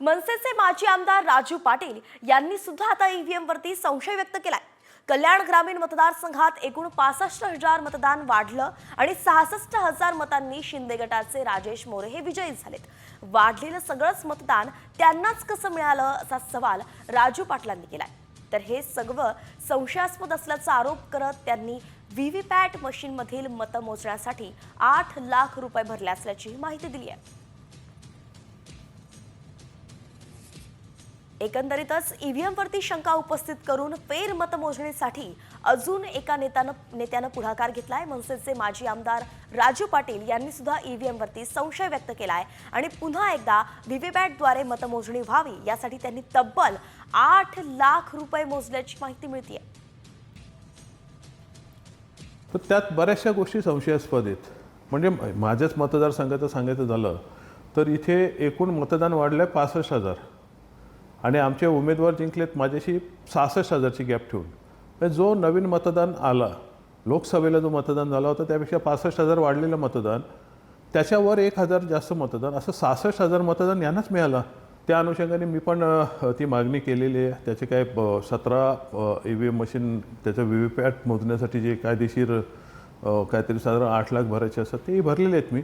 मनसेचे माजी आमदार राजू पाटील यांनी सुद्धा आता ईव्हीएम वरती संशय व्यक्त केलाय। कल्याण ग्रामीण मतदारसंघात एकूण 65,000 मतदान वाढलं आणि 66,000 मतांनी शिंदे गटाचे राजेश मोरे हे विजयी झालेत। वाढलेलं सगळंच मतदान त्यांनाच कसं मिळालं असा सवाल राजू पाटलांनी केलाय। तर हे सगळं संशयास्पद असल्याचा आरोप करत त्यांनी व्हीव्हीपॅट मशीनमधील मतं मोजण्यासाठी 8 लाख रुपये भरले असल्याची माहिती दिली आहे। एकंदरीतच ईव्हीएम वरती शंका उपस्थित करून फेर मतमोजणीसाठी अजून एका नेत्यानं पुढाकार घेतलाय। मनसेचे माजी आमदार राजू पाटील यांनी सुद्धा ईव्हीएम वरती संशय व्यक्त केलाय आणि पुन्हा एकदा व्हीव्हीपॅटद्वारे मतमोजणी व्हावी यासाठी त्यांनी तब्बल 8 लाख रुपये मोजल्याची माहिती मिळतेय। तर त्यात बऱ्याचशा गोष्टी संशयास्पद आहेत। म्हणजे माझ्याच मतदारसंघाचं सांगायचं झालं तर इथे एकूण मतदान वाढलं 65,000 आणि आमचे उमेदवार जिंकलेत माझ्याशी 66,000ची गॅप ठेवून। जो नवीन मतदान आला, लोकसभेला जो मतदान झाला होता त्यापेक्षा 65,000 वाढलेलं मतदान, त्याच्यावर 1,000 जास्त मतदान, असं 66,000 मतदान यांनाच मिळालं। त्या अनुषंगाने मी पण ती मागणी केलेली आहे। त्याचे काय 17 ईव्हीएम मशीन त्याचं व्हीव्हीपॅट मोजण्यासाठी जे कायदेशीर काहीतरी साधारण 8 लाख भरायचे असतात ते भरलेले आहेत मी।